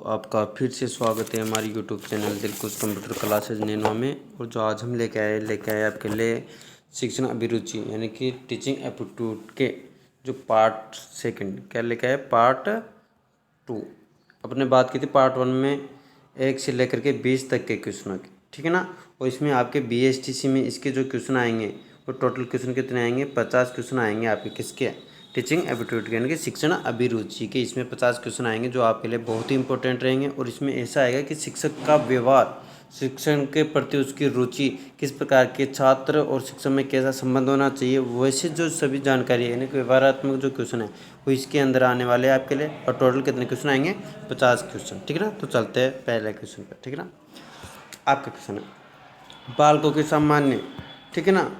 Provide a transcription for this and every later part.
आपका फिर से स्वागत है हमारी YouTube channel Dilkhush computer classes Nainwa में। और जो आज हम लेके आए आपके लिए शिक्षण अभिरुचि यानी कि टीचिंग एप्टीट्यूड के जो पार्ट सेकंड क्या लेके आए, पार्ट 2। अपने बात की थी पार्ट 1 में 1 से लेकर के 20 तक के क्वेश्चनों की, ठीक है ना। और इसमें आपके BSTC में इसके जो क्वेश्चन आएंगे वो टोटल क्वेश्चन कितने आएंगे, 50 क्वेश्चन आएंगे आपके किसके, टीचिंग एप्टीट्यूड के यानी कि शिक्षण अभिरुचि के। इसमें 50 क्वेश्चन आएंगे जो आपके लिए बहुत ही इंपॉर्टेंट रहेंगे। और इसमें ऐसा आएगा कि शिक्षक का व्यवहार, शिक्षण के प्रति उसकी रुचि, किस प्रकार के छात्र और शिक्षक में कैसा संबंध होना चाहिए, वैसे जो सभी जानकारी है यानी कि व्यवहारात्मक जो क्वेश्चन है वो इसके अंदर आने वाले हैं आपके लिए। और टोटल कितने क्वेश्चन आएंगे, 50 क्वेश्चन, ठीक है ना। तो चलते हैं पहले क्वेश्चन पर, ठीक है ना। आपका क्वेश्चन है बालकों के सामान्य, ठीक है ना,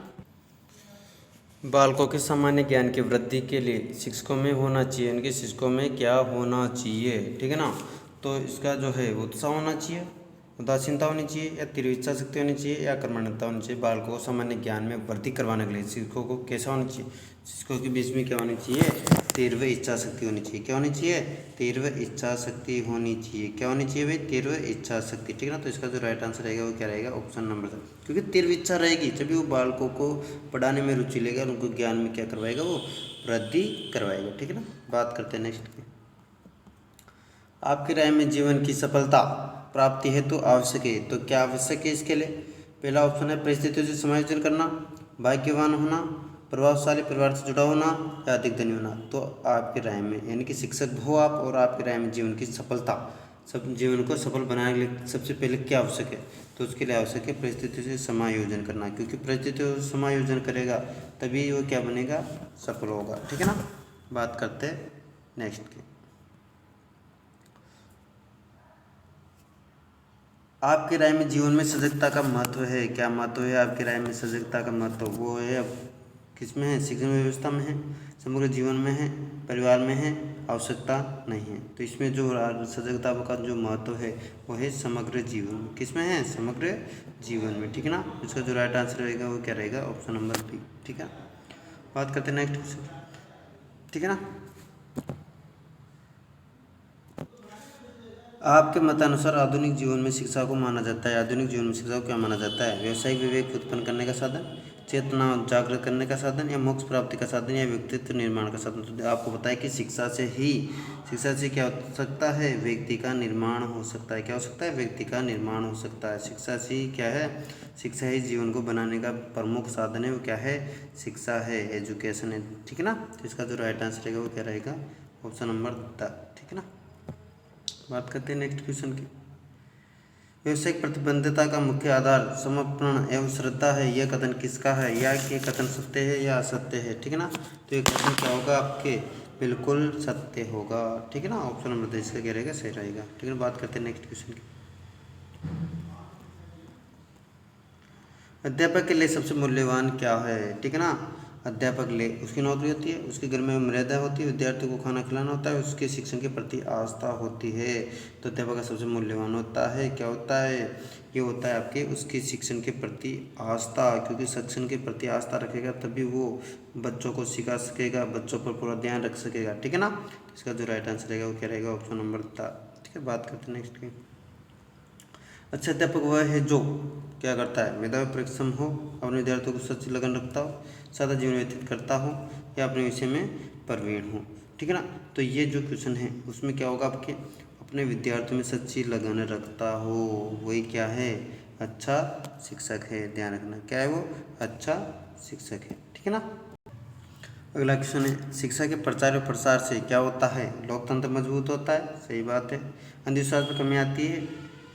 बालकों के सामान्य ज्ञान की वृद्धि के लिए शिक्षकों में होना चाहिए, यानी कि शिक्षकों में क्या होना चाहिए, ठीक है ना। तो इसका जो है उत्साह होना चाहिए, उदासीनता होनी चाहिए, या तीव्र इच्छा शक्ति होनी चाहिए, या कर्मण्यता होनी चाहिए। बालकों को सामान्य ज्ञान में वृद्धि करवाने के लिए शिक्षकों को कैसा होना चाहिए, शिक्षकों के बीच में क्या होनी चाहिए, तीव्र इच्छा शक्ति होनी चाहिए। क्या होनी चाहिए, तीव्र इच्छा शक्ति होनी चाहिए। क्या होनी चाहिए भाई, तीव्र इच्छा शक्ति, ठीक है ना। तो इसका जो राइट आंसर रहेगा वो क्या रहेगा, ऑप्शन नंबर 3। क्योंकि तीव्र इच्छा रहेगी तभी वो बालकों को पढ़ाने में रुचि लेगा और उनको ज्ञान में क्या करवाएगा, वो वृद्धि करवाएगा, ठीक है ना। बात करते हैं नेक्स्ट की। आपकी राय में जीवन की सफलता प्राप्ति हेतु आवश्यक है, तो क्या आवश्यक है इसके लिए। पहला ऑप्शन है परिस्थितियों से समायोजन करना, भाग्यवान होना, प्रभावशाली परिवार से जुड़ा होना, या अधिक धनी होना। तो आपकी राय में यानी कि शिक्षक हो आप, और आपकी राय में जीवन की सफलता, सब जीवन को सफल बनाने के लिए सबसे पहले क्या आवश्यक है, तो उसके लिए आवश्यक है परिस्थितियों से समायोजन करना। क्योंकि परिस्थितियों से समायोजन करेगा तभी वो क्या बनेगा, सफल होगा, ठीक है ना। बात करते हैं नेक्स्ट की। आपकी राय में जीवन में सजगता का महत्व है, क्या महत्व है आपकी राय में सजगता का महत्व, वो है अब किस में है, शिक्षण व्यवस्था में है, समग्र जीवन में है, परिवार में है, आवश्यकता नहीं है। तो इसमें जो सजगता का जो महत्व है वो है समग्र जीवन में। किस में है, समग्र जीवन में, ठीक है ना। इसका जो राइट आंसर रहेगा वो क्या रहेगा, ऑप्शन नंबर 3, ठीक है। बात करते हैं नेक्स्ट क्वेश्चन, ठीक है ना। आपके मतानुसार आधुनिक जीवन में शिक्षा को माना जाता है, आधुनिक जीवन में शिक्षा को क्या माना जाता है, व्यावसायिक विवेक उत्पन्न करने का साधन, चेतना जागृत करने का साधन, या मोक्ष प्राप्ति का साधन, या व्यक्तित्व निर्माण का साधन। तो आपको पता है कि शिक्षा से क्या हो सकता है, व्यक्ति का निर्माण हो सकता है। क्या हो सकता है, व्यक्ति का निर्माण हो सकता है। शिक्षा से ही क्या है, शिक्षा ही जीवन को बनाने का प्रमुख साधन है, वो क्या है, शिक्षा है, एजुकेशन है, ठीक है ना। तो इसका जो राइट आंसर रहेगा वो क्या रहेगा, ऑप्शन नंबर 10, ठीक है ना। बात करते हैं नेक्स्ट क्वेश्चन की। व्यावसायिक प्रतिबद्धता का मुख्य आधार समर्पण एवं श्रद्धा है, यह कथन किसका है, या ये कथन सत्य है या असत्य है, ठीक है ना। तो ये कथन क्या होगा आपके, बिल्कुल सत्य होगा, ठीक है ना। ऑप्शन नंबर 2 इसका क्या रहेगा, सही रहेगा, ठीक है। बात करते हैं नेक्स्ट क्वेश्चन की। अध्यापक के लिए सबसे मूल्यवान क्या है, ठीक है ना। अध्यापक ले उसकी नौकरी होती है, उसके घर में मर्यादा होती है, विद्यार्थी को खाना खिलाना होता है, उसके शिक्षण के प्रति आस्था होती है। तो अध्यापक का सबसे मूल्यवान होता है, क्या होता है, ये होता है आपके उसके शिक्षण के प्रति आस्था। क्योंकि शिक्षण के प्रति आस्था रखेगा तभी वो बच्चों को सिखा सकेगा, बच्चों पर पूरा ध्यान रख सकेगा, ठीक है ना। इसका जो राइट आंसर रहेगा वो क्या रहेगा, ऑप्शन नंबर 10, ठीक है। बात करते हैं नेक्स्ट की। अच्छा अध्यापक वह है जो क्या करता है, मेधावी परिश्रम हो, अपने विद्यार्थियों को सच्ची लगन रखता हो, सादा जीवन व्यतीत करता हो, या अपने विषय में प्रवीण हो, ठीक है ना। तो ये जो क्वेश्चन है उसमें क्या होगा आपके, अपने विद्यार्थियों में सच्ची लगन रखता हो, वही क्या है, अच्छा शिक्षक है। ध्यान रखना क्या है वो, अच्छा शिक्षक है, ठीक है ना। अगला क्वेश्चन है, शिक्षा के प्रचार और प्रसार से क्या होता है, लोकतंत्र मजबूत होता है, सही बात है। अंधविश्वास में कमी आती है,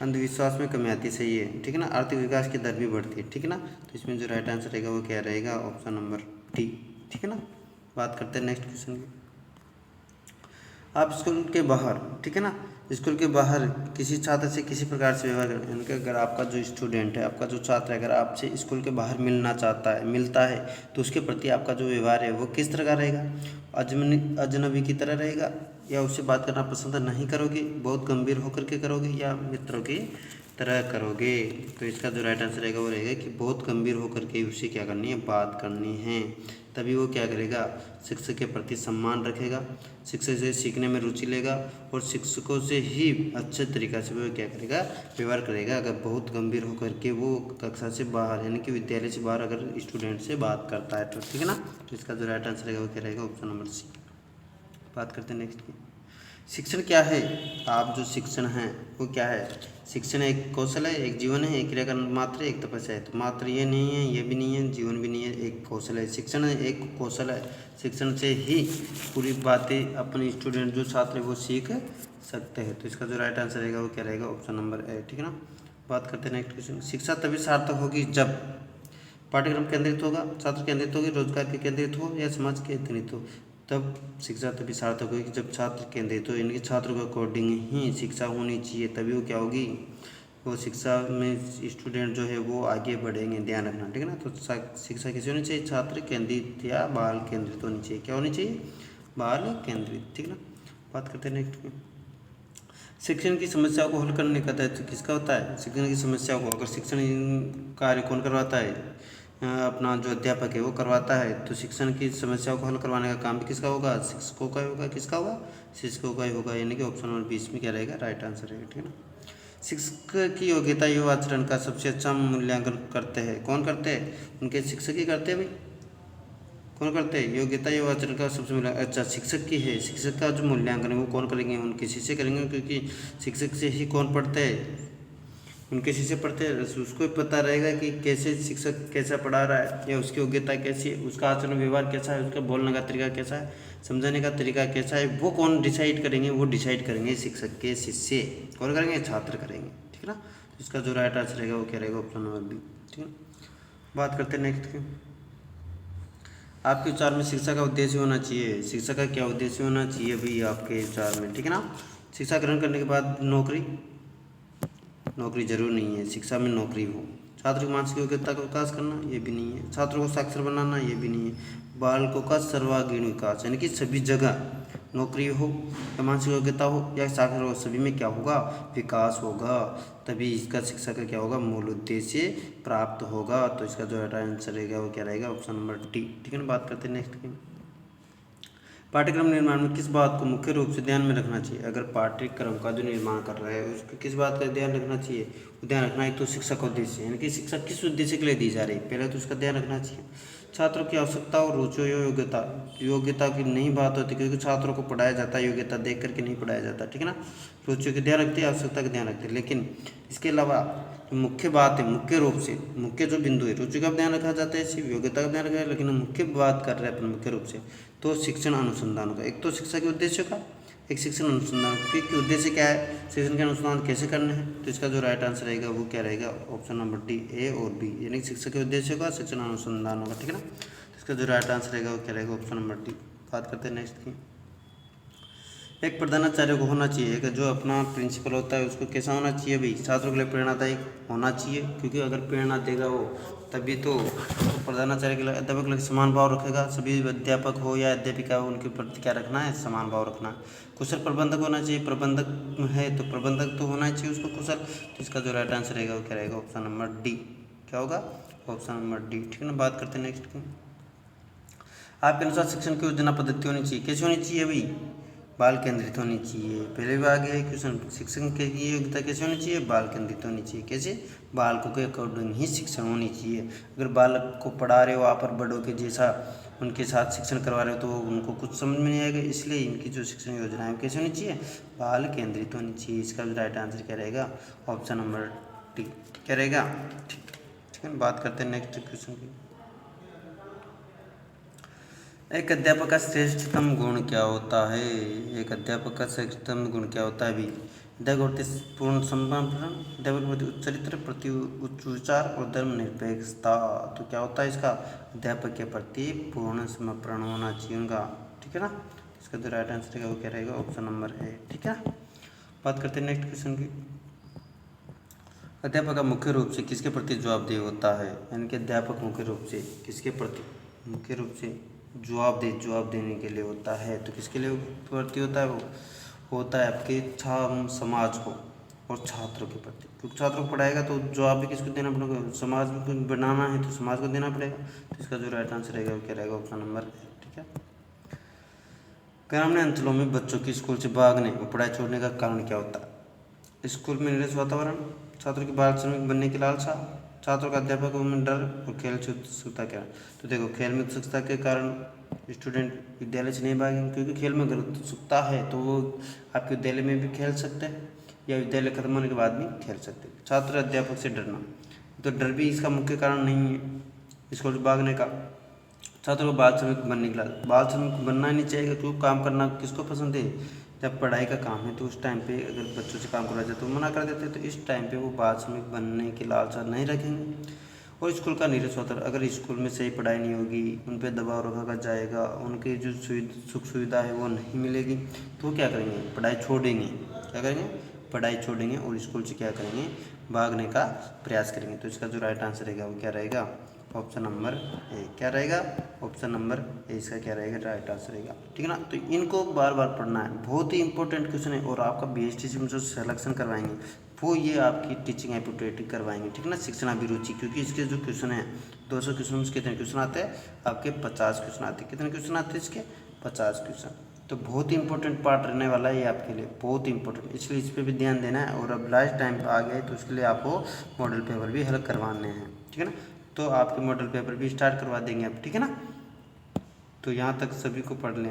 अंधविश्वास में कमी आती है, सही है, ठीक है ना। आर्थिक विकास की दर भी बढ़ती है, ठीक है ना। तो इसमें जो राइट आंसर रहेगा वो क्या रहेगा, ऑप्शन नंबर डी, ठीक है ना। बात करते हैं नेक्स्ट क्वेश्चन की। आप स्कूल के बाहर, ठीक है ना, स्कूल के बाहर किसी छात्र से किसी प्रकार से व्यवहार करें, यानी कि अगर आपका जो स्टूडेंट है, आपका जो छात्र है, अगर आपसे स्कूल के बाहर मिलना चाहता है, मिलता है, तो उसके प्रति आपका जो व्यवहार है वो किस तरह का रहेगा, अजनबी की तरह रहेगा, या उससे बात करना पसंद नहीं करोगे, बहुत गंभीर होकर के करोगे, या मित्रों की तरह करोगे। तो इसका जो राइट आंसर रहेगा वो रहेगा कि बहुत गंभीर होकर के उससे क्या करनी है, बात करनी है। तभी वो क्या करेगा, शिक्षक के प्रति सम्मान रखेगा, शिक्षक से सीखने में रुचि लेगा और शिक्षकों से ही अच्छे तरीक़ा से वो क्या करेगा, व्यवहार करेगा। अगर बहुत गंभीर होकर के वो कक्षा से बाहर यानी कि विद्यालय से बाहर अगर स्टूडेंट से बात करता है तो ठीक है ना। तो इसका जो राइट आंसर रहेगा वो क्या रहेगा, ऑप्शन नंबर सी। बात करते हैं नेक्स्ट की, शिक्षण क्या है। आप जो शिक्षण है वो क्या है, शिक्षण एक कौशल है, एक जीवन है, एक क्रिया का मात्र, एक तपस्या है। तो मात्र ये नहीं है, ये भी नहीं है, जीवन भी नहीं है, एक कौशल है। शिक्षण एक कौशल है, शिक्षण से ही पूरी बातें अपने स्टूडेंट जो छात्र है वो सीख सकते हैं। तो इसका जो राइट आंसर रहेगा वो क्या रहेगा, ऑप्शन नंबर ए। ठीक है ना। बात करते हैं नेक्स्ट क्वेश्चन, शिक्षा तभी सार्थक होगी जब पाठ्यक्रम केंद्रित होगा, छात्र केंद्रित होगी, रोजगार के केंद्रित हो या समाज केंद्रित हो। तब शिक्षा तभी सार्थक होगी जब छात्र केंद्रित हो, यानी कि छात्र के अकॉर्डिंग ही शिक्षा होनी चाहिए, तभी वो क्या होगी, वो शिक्षा में स्टूडेंट जो है वो आगे बढ़ेंगे। ध्यान रखना, ठीक है ना। तो शिक्षा कैसी होनी चाहिए, छात्र केंद्रित या बाल केंद्रित होनी चाहिए। क्या होनी चाहिए, बाल केंद्रित। ठीक है ना। बात करते हैं नेक्स्ट में, शिक्षण की समस्याओं को हल करने का दायित्व किसका होता है। शिक्षण की समस्याओं को अगर शिक्षण कार्य कौन करवाता है, अपना जो अध्यापक है वो करवाता है। तो शिक्षण की समस्याओं को हल करवाने का काम भी किसका होगा, शिक्षकों का होगा। किसका होगा, शिक्षकों का ही होगा, यानी कि ऑप्शन नंबर 20 में क्या रहेगा, राइट आंसर रहेगा। ठीक है ना। शिक्षक की योग्यता एवं आचरण का सबसे अच्छा मूल्यांकन करते हैं, कौन करते हैं, उनके शिक्षक ही करते हैं भाई। कौन करते हैं, योग्यता एवं आचरण का सबसे मूल्यांकन, अच्छा शिक्षक की है, शिक्षक का जो मूल्यांकन है वो कौन करेंगे, उनके शिष्य करेंगे, क्योंकि शिक्षक से ही कौन पढ़ते हैं, उनके शिष्य पढ़ते हैं। उसको पता रहेगा कि कैसे शिक्षक कैसा पढ़ा रहा है, या उसकी योग्यता कैसी है, उसका आचरण व्यवहार कैसा है, उसका बोलने का तरीका कैसा है, समझाने का तरीका कैसा है, वो कौन डिसाइड करेंगे, वो डिसाइड करेंगे शिक्षक के शिष्य। कौन करेंगे, छात्र करेंगे। ठीक है ना। तो इसका जो राइट आंसर रहेगा वो क्या रहेगा, ऑप्शन नंबर बी। ठीक है। बात करते हैं नेक्स्ट की, आपके विचार में शिक्षा का उद्देश्य होना चाहिए। शिक्षा का क्या उद्देश्य होना चाहिए भाई आपके विचार में। ठीक है ना। शिक्षा ग्रहण करने के बाद नौकरी जरूर नहीं है, शिक्षा में नौकरी हो। छात्र की मानसिक योग्यता का विकास करना, ये भी नहीं है। छात्रों को साक्षर बनाना, ये भी नहीं है। बालकों का सर्वांगीण विकास, यानी कि सभी जगह नौकरी हो या मानसिक योग्यता हो या साक्षर हो, सभी में क्या होगा, विकास होगा। तभी इसका शिक्षा का क्या होगा, मूल उद्देश्य प्राप्त होगा। तो इसका जो आंसर रहेगा वो क्या रहेगा, ऑप्शन नंबर डी। ठीक है ना। बात करते हैं नेक्स्ट की, पाठ्यक्रम निर्माण में किस बात को मुख्य रूप से ध्यान में रखना चाहिए। अगर पाठ्यक्रम का जो निर्माण कर रहा है उसको किस बात का ध्यान रखना चाहिए, ध्यान रखना है। तो शिक्षा का उद्देश्य, यानी कि शिक्षा किस उद्देश्य के लिए दी जा रही है, पहले तो उसका ध्यान रखना चाहिए। छात्रों की आवश्यकता और रुचियों या योग्यता की नहीं बात होती, क्योंकि छात्रों को पढ़ाया जाता है योग्यता देख करके नहीं पढ़ाया जाता। ठीक है ना। रुचियों का ध्यान रखते हैं, आवश्यकता का ध्यान रखते हैं, लेकिन इसके अलावा मुख्य बात है, मुख्य रूप से मुख्य जो बिंदु है, रुचि का ध्यान रखा जाता है, सिर्फ योग्यता का ध्यान रखा है, लेकिन मुख्य बात कर रहे हैं अपन मुख्य रूप से तो शिक्षण अनुसंधान का। एक तो शिक्षा के उद्देश्य का, एक शिक्षण अनुसंधान के उद्देश्य क्या है, शिक्षण के अनुसंधान कैसे करने हैं। तो इसका जो राइट आंसर रहेगा वो क्या रहेगा, ऑप्शन नंबर डी, ए और बी, यानी शिक्षा के उद्देश्य का, शिक्षण अनुसंधान होगा। ठीक है ना। तो इसका जो राइट आंसर रहेगा वो क्या रहेगा, ऑप्शन नंबर डी। बात करते हैं नेक्स्ट की, एक प्रधानाचार्य को होना चाहिए कि जो अपना प्रिंसिपल होता है उसको कैसा होना चाहिए भाई, छात्रों के लिए प्रेरणादायक होना चाहिए, क्योंकि अगर प्रेरणा देगा वो तभी तो प्रधानाचार्य के लिए अध्यापक के लिए समान भाव रखेगा। सभी अध्यापक हो या अध्यापिका हो उनके प्रति क्या रखना है, समान भाव रखना है। कुशल प्रबंधक होना चाहिए, प्रबंधक है तो प्रबंधक तो होना चाहिए उसको कुशल। तो इसका जो राइट आंसर रहेगा वो क्या रहेगा, ऑप्शन नंबर डी। क्या होगा, ऑप्शन नंबर डी। ठीक है ना। बात करते हैं नेक्स्ट की, आपके अनुसार शिक्षण की योजना पद्धति होनी चाहिए, कैसी होनी चाहिए भाई, बाल केंद्रित होनी चाहिए। पहले भी आ गया है क्वेश्चन, शिक्षण की योग्यता कैसे होनी चाहिए, बाल केंद्रित होनी चाहिए। कैसे, बालकों के अकॉर्डिंग ही शिक्षण होनी चाहिए। अगर बालक को पढ़ा रहे हो आप और बड़ों के जैसा उनके साथ शिक्षण करवा रहे हो तो उनको कुछ समझ में नहीं आएगा। इसलिए इनकी जो शिक्षण योजना है कैसे होनी चाहिए, बाल केंद्रित होनी चाहिए। इसका राइट आंसर क्या रहेगा, ऑप्शन नंबर डी। क्या रहेगा, ठीक है। बात करते हैं नेक्स्ट क्वेश्चन की, एक अध्यापक का श्रेष्ठतम गुण क्या होता है। एक अध्यापक का श्रेष्ठतम गुण क्या होता है भी, अध्यापक पूर्ण समर्पण, अध्यापक प्रति उच्च चरित्र, प्रति उच्च विचार और धर्मनिरपेक्षता। तो क्या होता है इसका, अध्यापक के प्रति पूर्ण समर्पण होना चाहिए उनका। ठीक है ना। इसका जो राइट आंसर रहेगा वो क्या रहेगा, ऑप्शन नंबर ए। ठीक है। बात करते हैं नेक्स्ट क्वेश्चन की, अध्यापक का मुख्य रूप से किसके प्रति जवाबदेह होता है, यानी कि अध्यापक मुख्य रूप से किसके प्रति, मुख्य रूप से जवाब देने के लिए होता है। तो किसके लिए प्रति होता है, वो होता है आपके समाज को, और छात्रों के प्रति, क्योंकि छात्रों को पढ़ाएगा तो जवाब भी किसको देना पड़ेगा, समाज में कुछ बनाना है तो समाज को देना पड़ेगा। तो इसका जो राइट आंसर रहेगा वो क्या रहेगा, ऑप्शन नंबर ए। ठीक है। ग्रामीण अंचलों में बच्चों की स्कूल से भागने और पढ़ाई छोड़ने का कारण क्या होता है। स्कूल में नीरस वातावरण, छात्रों की बाल श्रमिक बनने की लालसा, छात्रों का अध्यापकों में डर और खेल से उत्सुकता क्या है। तो देखो, खेल में उत्सुकता के कारण स्टूडेंट विद्यालय से नहीं भागेंगे, क्योंकि खेल में अगर उत्सुकता है तो वो आपके विद्यालय में भी खेल सकते हैं या विद्यालय खत्म होने के बाद भी खेल सकते हैं। छात्र अध्यापक से डरना, तो डर भी इसका मुख्य कारण नहीं है स्कूल से भागने का। छात्रों को बाल श्रमिक बनने के लिए, बाल श्रमिक बनना ही नहीं चाहिए, क्योंकि काम करना किसको पसंद है। जब पढ़ाई का काम है तो उस टाइम पे अगर बच्चों से काम करवाया जाए तो मना कर देते हैं, तो इस टाइम पे वो बाल श्रमिक बनने की लालसा नहीं रखेंगे। और स्कूल का नीरस वातावरण, अगर स्कूल में सही पढ़ाई नहीं होगी, उन पर दबाव रखा जाएगा, उनकी जो सुख सुविधा है वो नहीं मिलेगी, तो वो क्या करेंगे, पढ़ाई छोड़ेंगे। क्या करेंगे, पढ़ाई छोड़ेंगे और स्कूल से क्या करेंगे, भागने का प्रयास करेंगे। तो इसका जो राइट आंसर रहेगा वो क्या रहेगा, ऑप्शन नंबर ए। क्या रहेगा, ऑप्शन नंबर ए इसका क्या रहेगा, राइट आंसर रहेगा। ठीक है ना। तो इनको बार बार पढ़ना है, बहुत ही इंपॉर्टेंट क्वेश्चन है। और आपका BSTC में जो सिलेक्शन करवाएंगे वो ये आपकी टीचिंग एप्टीट्यूड करवाएंगे। ठीक है ना, शिक्षण अभिरुचि, क्योंकि इसके जो क्वेश्चन है 200 क्वेश्चन में कितने क्वेश्चन आते हैं, आपके 50 क्वेश्चन आते हैं। कितने क्वेश्चन आते हैं इसके, 50 क्वेश्चन। तो बहुत ही इंपॉर्टेंट पार्ट रहने वाला है ये आपके लिए, बहुत ही इंपॉर्टेंट, इसलिए इस पर भी ध्यान देना है। और अब लास्ट टाइम पे आ गए तो उसके लिए आपको मॉडल पेपर भी हल करवाने हैं। ठीक है ना, तो आपके मॉडल पेपर भी स्टार्ट करवा देंगे अब। ठीक है ना, तो यहाँ तक सभी को पढ़ लेना।